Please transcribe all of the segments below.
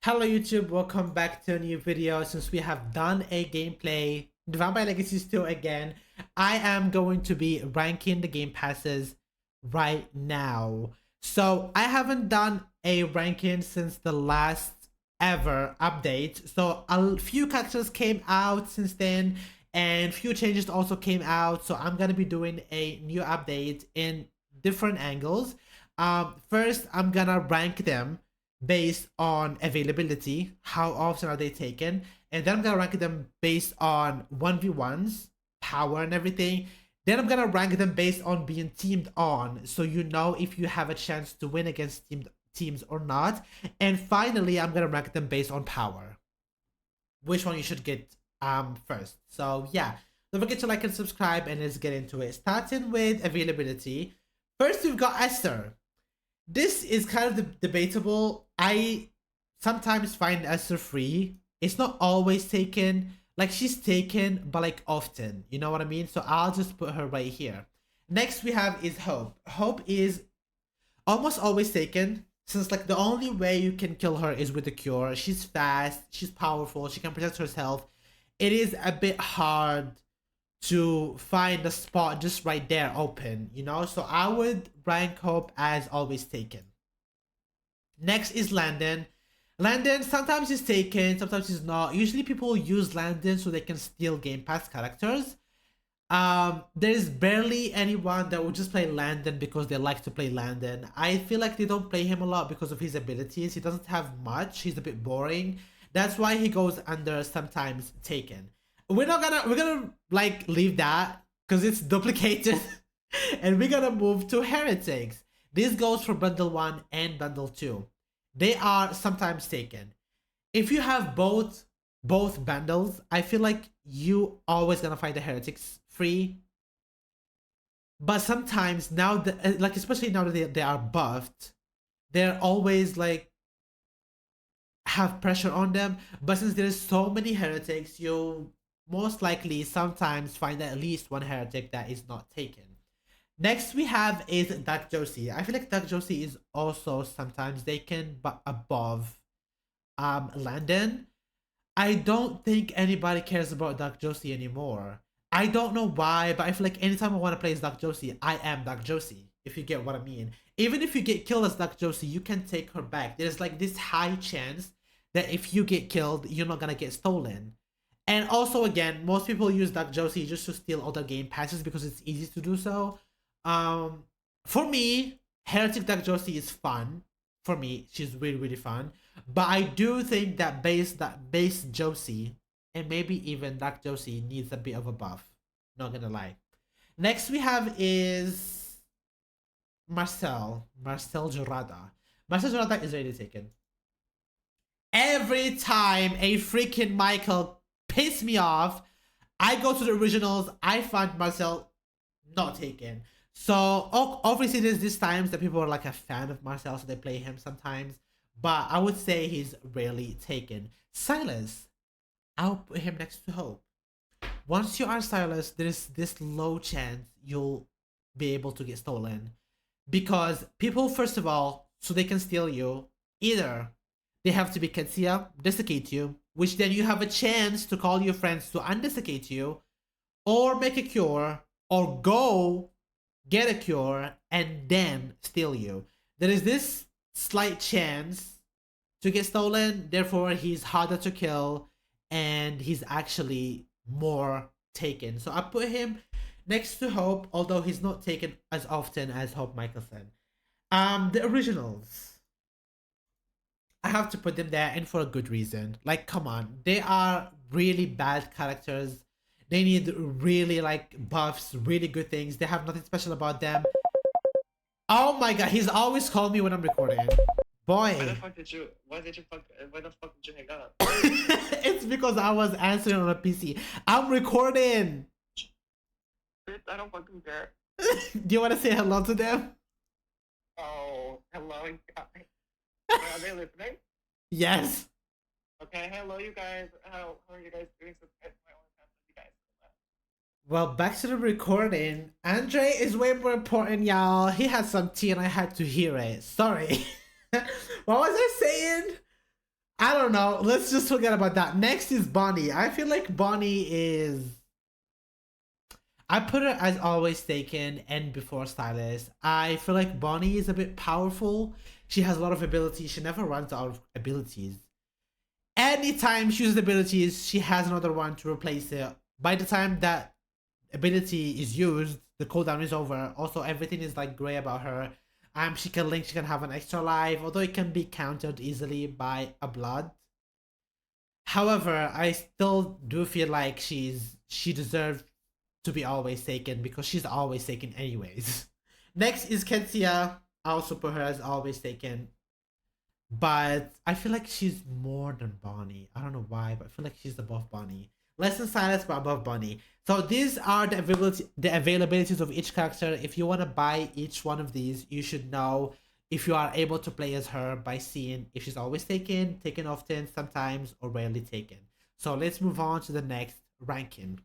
Hello YouTube, welcome back to a new video. Since we have done a gameplay, Vampire Legacies 2 again, I am going to be ranking the game passes right now. So I haven't done a ranking since the last ever update. So a few characters came out since then and few changes also came out. So I'm gonna be doing a new update in different angles. First, I'm gonna rank them based on availability, how often are they taken, and then I'm gonna rank them based on 1v1s, power and everything. Then I'm gonna rank them based on being teamed on, so you know if you have a chance to win against teams or not. And finally, I'm gonna rank them based on power, which one you should get first. So yeah, don't forget to like and subscribe, and let's get into it. Starting with availability, first we've got Esther. This is kind of debatable. I sometimes find Esther free. It's not always taken. Like, she's taken, but like often. You know what I mean? So I'll just put her right here. Next we have is Hope. Hope is almost always taken, since like the only way you can kill her is with the cure. She's fast, she's powerful, she can protect herself. It is a bit hard to find a spot just right there open, you know? So I would rank Hope as always taken. Next is Landon. Landon sometimes is taken, sometimes is not. Usually people use Landon so they can steal Game Pass characters. There's barely anyone that would just play Landon because they like to play Landon. I feel like they don't play him a lot because of his abilities. He doesn't have much, he's a bit boring. That's why he goes under sometimes taken. We're gonna like leave that because it's duplicated. And we're gonna move to heretics. This goes for bundle 1 and bundle 2. They are sometimes taken. If you have both bundles, I feel like you always gonna find the heretics free. But sometimes now that, like, especially now that they are buffed, they're always like have pressure on them. But since there's so many heretics, you'll most likely sometimes find at least one heretic that is not taken. Next we have is Dark Josie. I feel like Dark Josie is also sometimes taken, but above Landon. I don't think anybody cares about Dark Josie anymore. I don't know why, but I feel like anytime I want to play as Dark Josie, I am Dark Josie, if you get what I mean. Even if you get killed as Dark Josie, you can take her back. There's like this high chance that if you get killed, you're not gonna get stolen. And also, again, most people use Dark Josie just to steal other game passes because it's easy to do so. For me, Heretic Dark Josie is fun. For me, she's really, really fun. But I do think that base Josie and maybe even Dark Josie needs a bit of a buff. Not gonna lie. Next we have is Marcel Jorada. Marcel Jorada is already taken. Every time a freaking Michael piss me off, I go to the originals, I find Marcel not taken. So obviously there's these times that people are like a fan of Marcel, so they play him sometimes, but I would say he's rarely taken. Silas, I'll put him next to Hope. Once you are Silas, there's this low chance you'll be able to get stolen, because people, first of all, so they can steal you, either they have to be Ketsia, desiccate you, which then you have a chance to call your friends to undesiccate you, or make a cure, or go get a cure and then steal you. There is this slight chance to get stolen, therefore he's harder to kill and he's actually more taken. So I put him next to Hope, although he's not taken as often as Hope Michelson. The originals, I have to put them there, and for a good reason. Like, come on, they are really bad characters. They need really like buffs, really good things. They have nothing special about them. Oh my god, he's always calling me when I'm recording. Boy. Why the fuck did you hang up? It's because I was answering on a PC. I'm recording. I don't fucking care. Do you want to say hello to them? Oh, hello. Are they listening? Yes. Okay, hello you guys. How are you guys doing? Subscribe to my OnlyFans, you guys. Well, back to the recording. Andre is way more important, y'all. He had some tea and I had to hear it. Sorry. What was I saying? I don't know. Let's just forget about that. Next is Bonnie. I feel like Bonnie is. I put her as always taken and before stylist. I feel like Bonnie is a bit powerful. She has a lot of abilities. She never runs out of abilities. Anytime she uses abilities, she has another one to replace it. By the time that ability is used, the cooldown is over. Also, everything is like gray about her. She can link, she can have an extra life, although it can be countered easily by a blood. However, I still do feel like she deserves to be always taken because she's always taken anyways. Next is Ketsia. I'll super her as always taken. But I feel like she's more than Bonnie. I don't know why, but I feel like she's above Bonnie. Less than Silas, but above Bonnie. So these are the availabilities of each character. If you want to buy each one of these, you should know if you are able to play as her by seeing if she's always taken, taken often, sometimes, or rarely taken. So let's move on to the next ranking.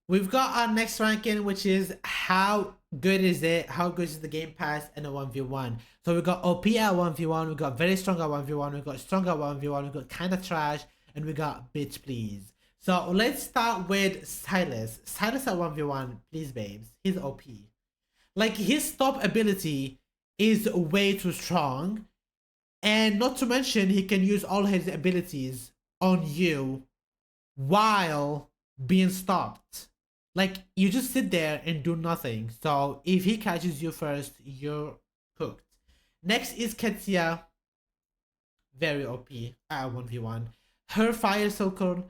We've got our next ranking, which is how good is it? How good is the Game Pass in a 1v1? So we got OP at 1v1, we got very strong at 1v1, we got strong at 1v1, we got kind of trash, and we got bitch please. So let's start with Silas. Silas at 1v1, please babes. He's OP. Like his top ability is way too strong. And not to mention he can use all his abilities on you while being stopped. Like you just sit there and do nothing. So if he catches you first, you're cooked. Next is Ketsia. Very OP at 1v1. Her fire circle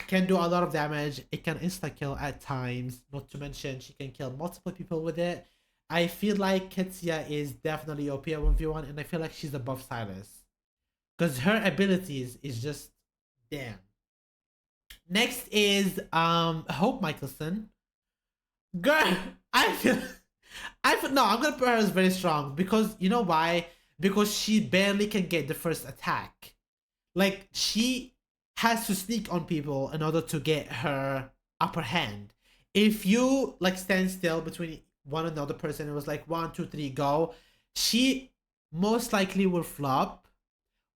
can do a lot of damage. It can insta kill at times. Not to mention she can kill multiple people with it. I feel like Ketsia is definitely OP at 1v1 and I feel like she's above Silas. Because her abilities is just damn. Next is Hope Michelson. Girl, I feel no, I'm gonna put her as very strong because you know why? Because she barely can get the first attack. Like she has to sneak on people in order to get her upper hand. If you like stand still between one and another person, it was like 1, 2, 3, go. She most likely will flop,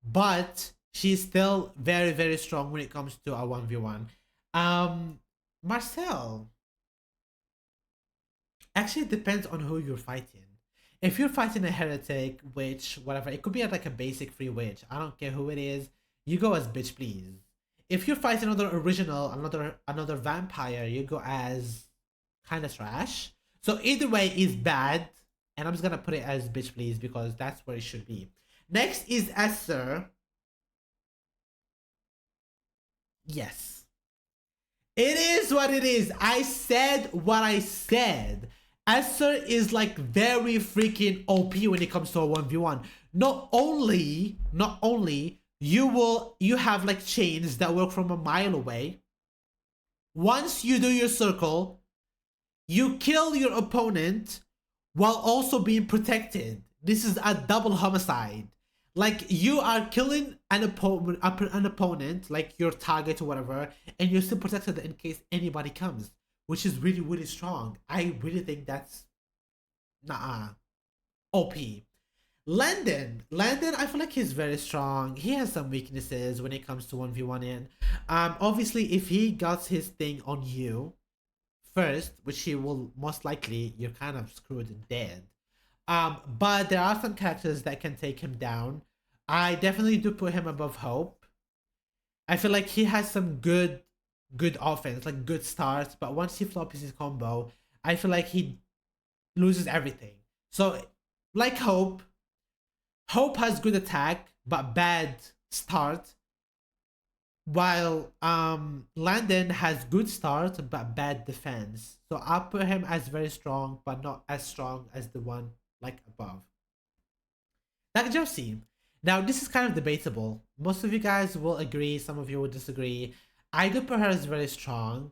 but she's still very, very strong when it comes to a 1v1. Marcel. Actually, it depends on who you're fighting. If you're fighting a heretic, witch, whatever, it could be like a basic free witch. I don't care who it is. You go as bitch, please. If you're fighting another original, another vampire, you go as kind of trash. So either way is bad, and I'm just gonna put it as bitch, please, because that's where it should be. Next is Esther. Yes. It is what it is. I said what I said. Esther is like very freaking OP when it comes to a 1v1. Not only you have like chains that work from a mile away. Once you do your circle, you kill your opponent while also being protected. This is a double homicide. Like you are killing an opponent, like your target or whatever, and you're still protected in case anybody comes, which is really, really strong. I really think that's OP. Landon, I feel like he's very strong. He has some weaknesses when it comes to 1v1 in. Obviously, if he got his thing on you first, which he will most likely, you're kind of screwed and dead. But there are some characters that can take him down. I definitely do put him above Hope. I feel like he has some good offense, like good starts, but once he flops his combo, I feel like he loses everything. So, like Hope has good attack but bad start, while Landon has good start but bad defense. So I'll put him as very strong, but not as strong as the one like above. Like Josie. Now this is kind of debatable. Most of you guys will agree, some of you will disagree. I do put her as very strong.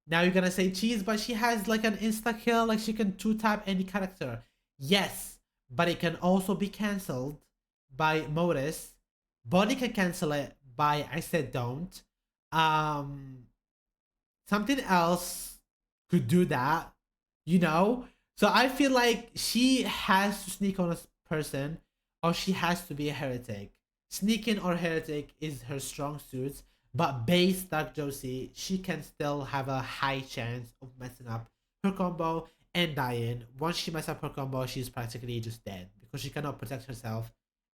Now you're gonna say cheese, but she has like an insta kill, like she can 2-tap any character. Yes, but it can also be cancelled by Modus. Body can cancel it by I said don't. Something else could do that, you know? So I feel like she has to sneak on a person or she has to be a heretic. Sneaking or Heretic is her strong suits, but base Dark Josie, she can still have a high chance of messing up her combo and dying. Once she messes up her combo, she's practically just dead because she cannot protect herself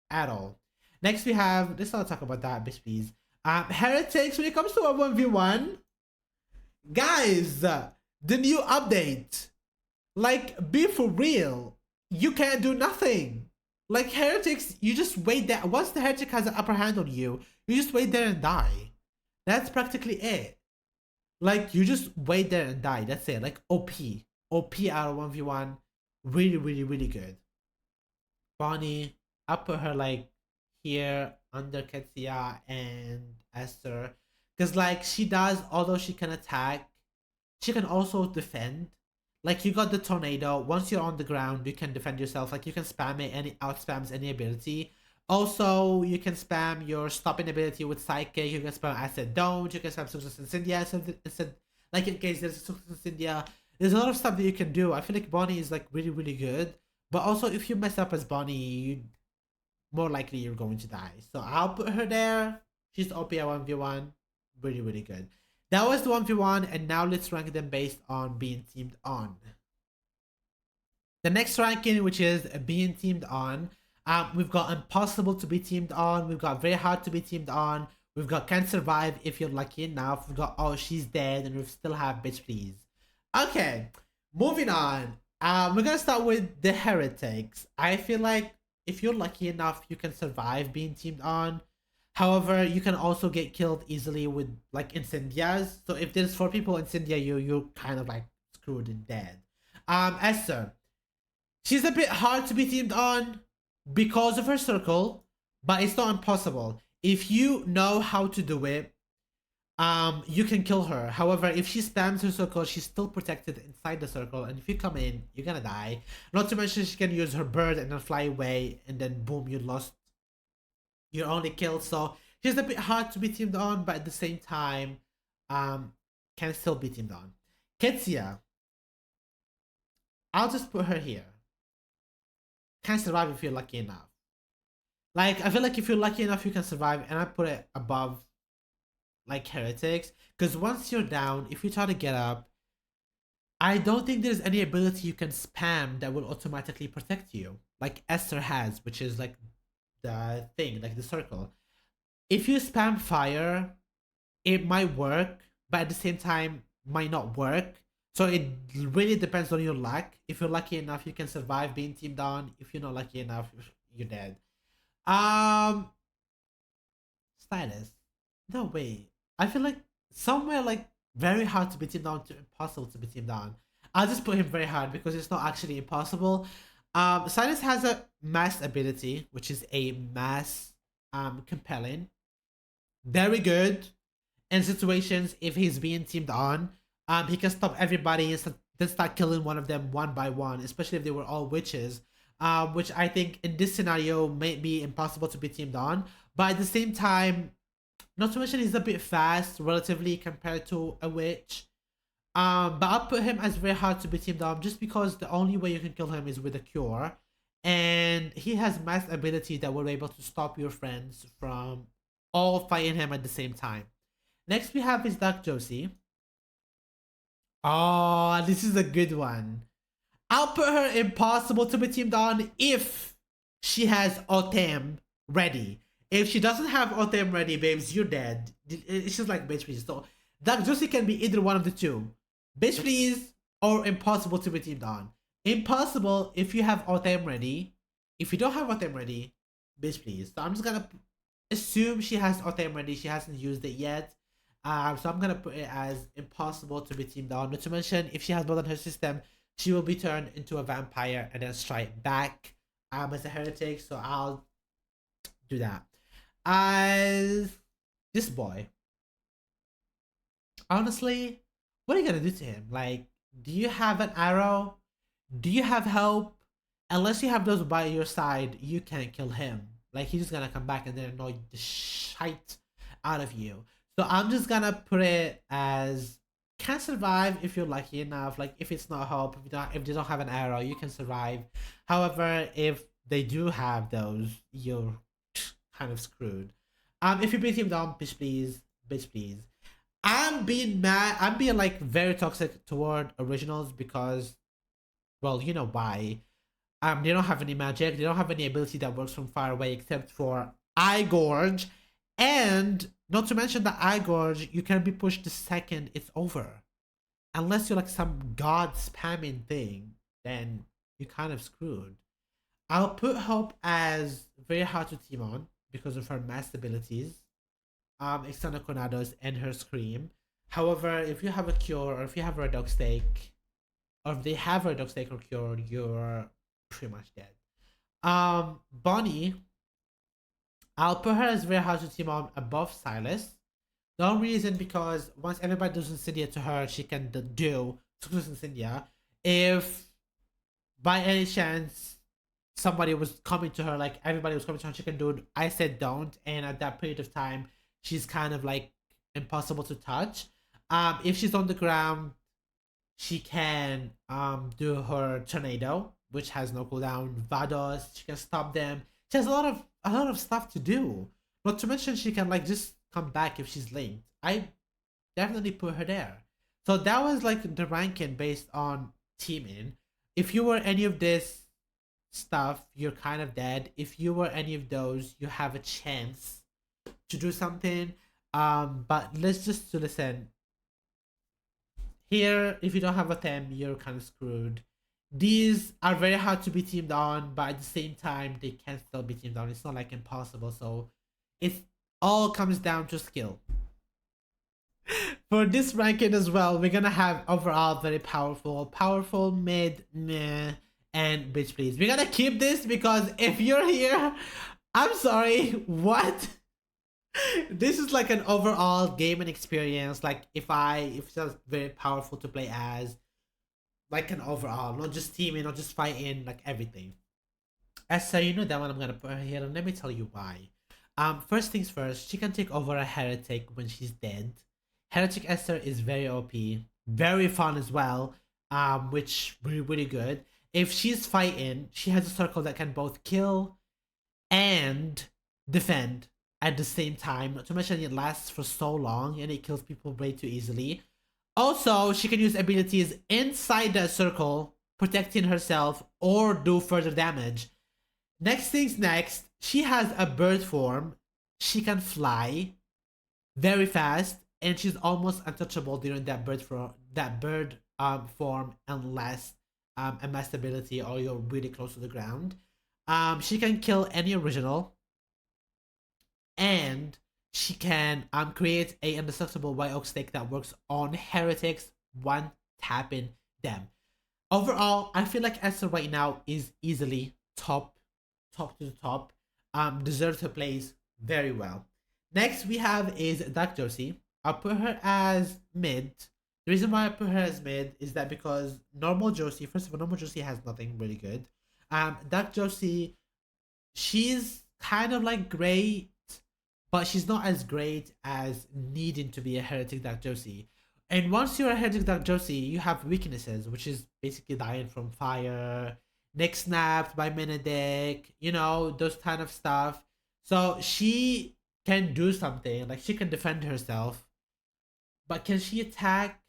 at all. Next, we have, let's not talk about that, bitch, please. Heretics, when it comes to a 1v1, guys, the new update, like, be for real. You can't do nothing. Like, heretics, you just wait there. Once the heretic has an upper hand on you, you just wait there and die. That's practically it. Like, you just wait there and die. That's it. Like, OP. OP out of 1v1. Really, really, really good. Bonnie, I put her, like, here under Ketsia and Esther. Because, like, she does, although she can attack, she can also defend. Like, you got the tornado. Once you're on the ground, you can defend yourself. Like, you can spam it, any out spams any ability. Also, you can spam your stopping ability with Psychic. You can spam Acid Don't. You can spam Success Incendia. Instead, like, in case there's a Success Incendia. There's a lot of stuff that you can do. I feel like Bonnie is, like, really, really good. But also, if you mess up as Bonnie, you more likely you're going to die. So I'll put her there. She's OP at 1v1. Really, really good. That was the 1v1, and now let's rank them based on being teamed on. The next ranking, which is being teamed on, we've got impossible to be teamed on, we've got very hard to be teamed on, we've got can't survive if you're lucky enough, we've got oh she's dead, and we still have bitch please. Okay, moving on. We're gonna start with the heretics. I feel like if you're lucky enough, you can survive being teamed on. However, you can also get killed easily with like incendias. So if there's 4 people incendia you, you're kind of like screwed and dead. Esther, she's a bit hard to be teamed on because of her circle, but it's not impossible. If you know how to do it, you can kill her. However, if she spams her circle, she's still protected inside the circle, and if you come in, you're gonna die. Not to mention she can use her bird and then fly away, and then boom, you lost your only kill. So she's a bit hard to be teamed on, but at the same time, can still be teamed on. Ketsia, I'll just put her here. Can survive if you're lucky enough. Like, I feel like if you're lucky enough, you can survive, and I put it above like heretics, because once you're down, if you try to get up, I don't think there's any ability you can spam that will automatically protect you, like Esther has, which is like the thing, like the circle. If you spam fire, it might work, but at the same time might not work. So it really depends on your luck. If you're lucky enough, you can survive being teamed on. If you're not lucky enough, you're dead. Um, Stylus. No way. I feel like somewhere like very hard to be teamed down to impossible to be teamed down. I'll just put him very hard because it's not actually impossible. Silas has a mass ability, which is a mass compelling. Very good in situations if he's being teamed on. He can stop everybody and then start killing one of them one by one, especially if they were all witches. Which I think in this scenario may be impossible to be teamed on. But at the same time, not to mention he's a bit fast relatively compared to a witch. But I'll put him as very hard to be teamed on just because the only way you can kill him is with a cure. And he has mass ability that will be able to stop your friends from all fighting him at the same time. Next we have his Dark Josie. Oh, this is a good one. I'll put her impossible to be teamed on if she has Otem ready. If she doesn't have Otem ready, babes, you're dead. It's just like bitch please. So Dark Josie can be either one of the two. Bitch please or impossible to be teamed on. Impossible if you have Otem ready. If you don't have Otem ready, bitch please. So I'm just gonna assume she has Otem ready. She hasn't used it yet. So I'm gonna put it as impossible to be teamed on. Not to mention, if she has blood on her system, she will be turned into a vampire and then strike back as a heretic. So I'll do that. As this boy, honestly, what are you gonna do to him? Like, do you have an arrow? Do you have help? Unless you have those by your side, you can't kill him. Like, he's just gonna come back and then annoy the shite out of you. So I'm just gonna put it as can survive if you're lucky enough. Like, if it's not help, if they don't have an arrow, you can survive. However, if they do have those, you're kind of screwed. If you beat him down, bitch please, bitch please. I'm being mad. I'm being like very toxic toward originals because, well, you know why. They don't have any magic. They don't have any ability that works from far away except for Eye Gorge, and not to mention that Eye Gorge, you can be pushed the second it's over. Unless you're like some god spamming thing, then you're kind of screwed. I'll put Hope as very hard to team on because of her mass abilities, external tornadoes, and her scream. However, if you have a cure or if you have a dog stake, or if they have a dog stake or cure, you're pretty much dead. Bonnie, I'll put her as very hard to team on above Silas. The only reason because once everybody does Insidia to her, she can do Success Insidia. If by any chance somebody was coming to her, like everybody was coming to her, she can do it. I said don't, and at that period of time, she's kind of like impossible to touch. If she's on the ground, she can do her tornado, which has no cooldown. Vados, she can stop them. She has a lot of stuff to do. Not to mention she can like just come back if she's linked. I definitely put her there. So that was like the ranking based on teaming. If you were any of this stuff, you're kind of dead. If you were any of those, you have a chance to do something. But let's just listen. Here, if you don't have a theme, you're kind of screwed. These are very hard to be teamed on, but at the same time, they can still be teamed on. It's not like impossible, so it all comes down to skill. For this ranking as well, we're gonna have overall very powerful, mid, meh, and bitch please. We're gonna keep this because if you're here, I'm sorry, what? This is like an overall gaming experience. Like if it's just very powerful to play as, like an overall, not just teaming, not just fighting, like everything. So you know that one I'm gonna put her here, and let me tell you why. First things first, she can take over a heretic when she's dead. Heretic Esther is very OP, very fun as well. Which really good. If she's fighting, she has a circle that can both kill and defend at the same time. Not to mention it lasts for so long and it kills people way too easily. Also, she can use abilities inside that circle, protecting herself or do further damage. Next things next, she has a bird form. She can fly very fast, and she's almost untouchable during that bird form unless a mass ability or you're really close to the ground. She can kill any original, and she can create a indestructible white oak stake that works on heretics one tapping them. Overall, I feel like Esther right now is easily top to the top. Deserves her place very well. Next we have is Dark Josie. I'll put her as mid. The reason why I put her as mid is that because normal Josie, first of all, normal Josie has nothing really good. Dark Josie, she's kind of like great, but she's not as great as needing to be a heretic Dark Josie. And once you're a heretic Dark Josie, you have weaknesses, which is basically dying from fire, Nick snapped by Benedict, those kind of stuff. So she can do something, like she can defend herself, but can she attack?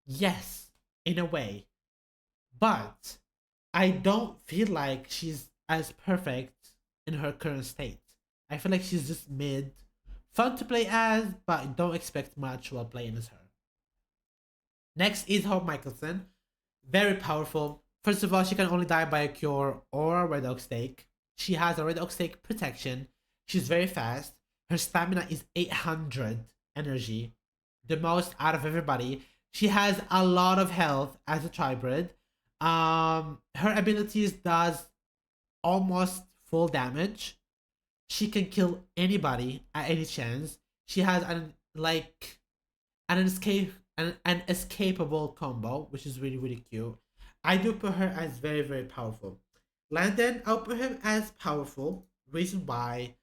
Yes, in a way. But I don't feel like she's as perfect in her current state. I feel like she's just mid. Fun to play as, but don't expect much while playing as her. Next is Hope Michelson. Very powerful. First of all, she can only die by a cure or a red oak stake. She has a red oak stake protection. She's very fast. Her stamina is 800 energy, the most out of everybody. She has a lot of health as a tribrid. Her abilities does almost full damage. She can kill anybody at any chance. She has an escapable combo, which is really cute. I do put her as very powerful. Landon, I'll put him as powerful. Reason why,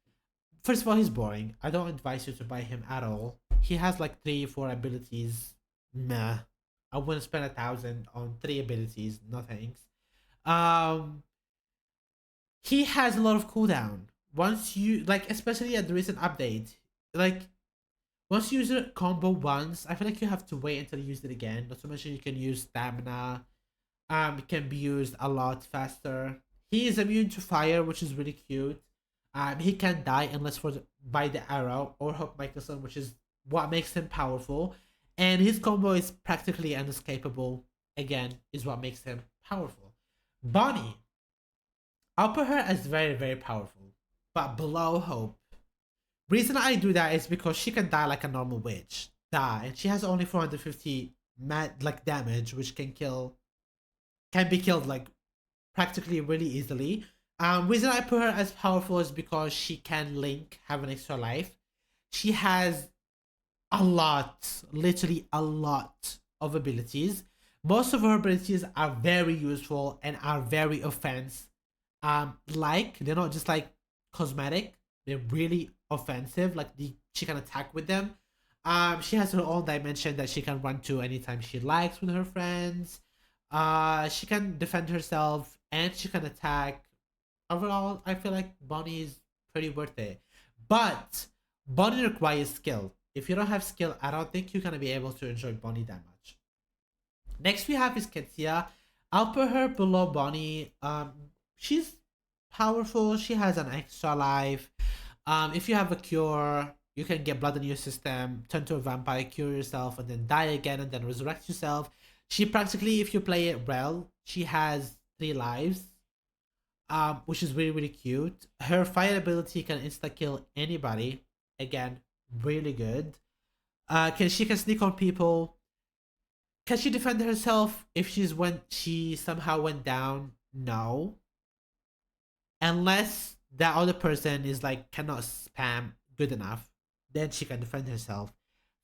first of all, he's boring. I don't advise you to buy him at all. He has like 3-4 abilities. Meh. I wouldn't spend 1,000 on 3 abilities. No thanks. Um, he has a lot of cooldown, once you like, especially at the recent update, like once you use a combo once, I feel like you have to wait until you use it again. Not to mention you can use stamina. It can be used a lot faster. He is immune to fire, which is really cute. He can die unless by the arrow or Hope Michelson, which is what makes him powerful. And his combo is practically unescapable. Again, is what makes him powerful. Bonnie, I'll put her as very, very powerful, but below Hope. Reason I do that is because she can die like a normal witch. Die, and she has only 450 like damage, which can be killed like practically really easily. Reason I put her as powerful is because she can link, have an extra life. She has a lot, literally a lot of abilities. Most of her abilities are very useful and are very offense. Like they're not just like cosmetic; they're really offensive. Like she can attack with them. She has her own dimension that she can run to anytime she likes with her friends. She can defend herself and she can attack. Overall, I feel like Bonnie is pretty worth it. But Bonnie requires skill. If you don't have skill, I don't think you're gonna be able to enjoy Bonnie that much. Next we have is Ketsia. I'll put her below Bonnie. She's powerful. She has an extra life. If you have a cure, you can get blood in your system, turn to a vampire, cure yourself, and then die again, and then resurrect yourself. She practically, if you play it well, she has 3 lives, which is really really cute. Her fire ability can insta kill anybody. Again, really good. Can she can sneak on people? Can she defend herself if she somehow went down? No, unless that other person is like cannot spam good enough, then she can defend herself.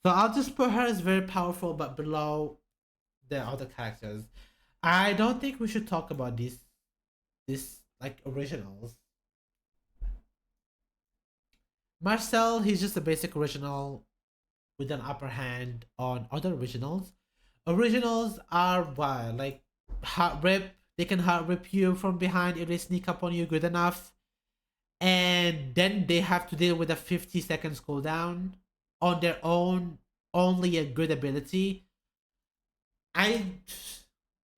So I'll just put her as very powerful, but below the other characters. I don't think we should talk about these like originals. Marcel, he's just a basic original with an upper hand on other originals. Originals are what like heart rip. They can heart rip you from behind if they sneak up on you good enough, and then they have to deal with a 50 seconds cooldown on their own. Only a good ability. I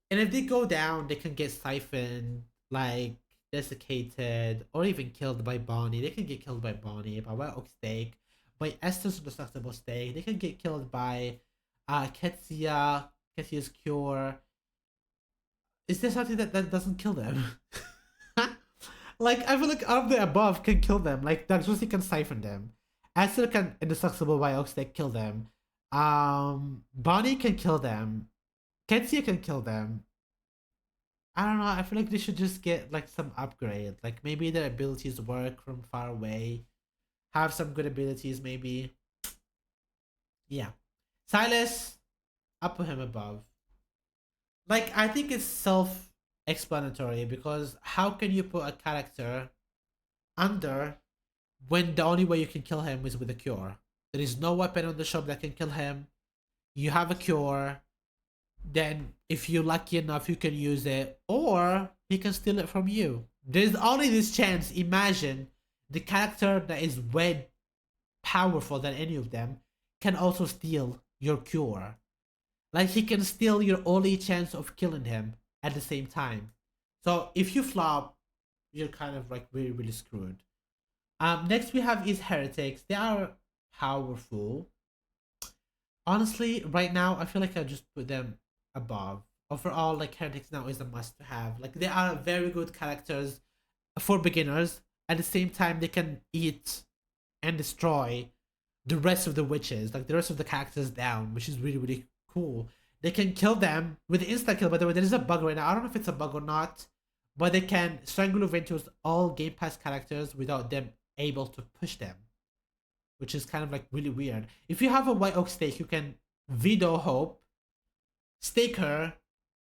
And if they go down, they can get siphoned, like desiccated, or even killed by Bonnie. They can get killed by Bonnie, by White Oak Steak, by Estes Destructible Steak. They can get killed by Ketsia's Cure. Is there something that doesn't kill them? Like, I feel like all of the above can kill them. Like, Daxosi can siphon them. Esther can Indestructible by Oak Steak kill them. Bonnie can kill them. Ketsia can kill them. I don't know. I feel like they should just get like some upgrade. Like maybe their abilities work from far away. Have some good abilities, maybe. Yeah. Silas, I'll put him above. Like I think it's self-explanatory because how can you put a character under when the only way you can kill him is with a cure? There is no weapon on the shop that can kill him. You have a cure. Then if you're lucky enough you can use it, or he can steal it from you. There's only this chance. Imagine the character that is way powerful than any of them can also steal your cure. Like he can steal your only chance of killing him at the same time. So if you flop, you're kind of like really really screwed. Next we have is heretics. They are powerful. Honestly, right now I feel like I just put them above. Overall, like heretics now is a must to have. Like they are very good characters for beginners. At the same time, they can eat and destroy the rest of the witches, like the rest of the characters down, which is really really cool. They can kill them with insta kill. By the way, there is a bug right now. I don't know if it's a bug or not, but they can strangle Ventus all Game Pass characters without them able to push them, which is kind of like really weird. If you have a White Oak Stake, you can veto Hope, stake her,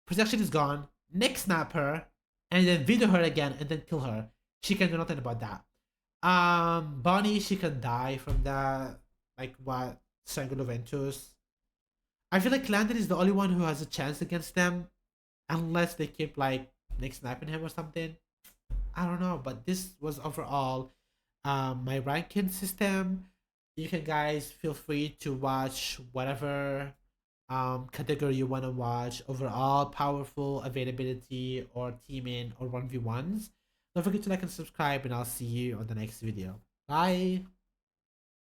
protection is gone, neck snap her, and then veto her again and then kill her. She can do nothing about that. Bonnie, she can die from that. Like what? Strangle Ventus. I feel like Landon is the only one who has a chance against them, unless they keep like neck snapping him or something. I don't know, but this was overall my ranking system. You can guys feel free to watch whatever category you want to watch, overall, powerful, availability, or teaming, or 1v1s. Don't forget to like and subscribe, and I'll see you on the next video. Bye!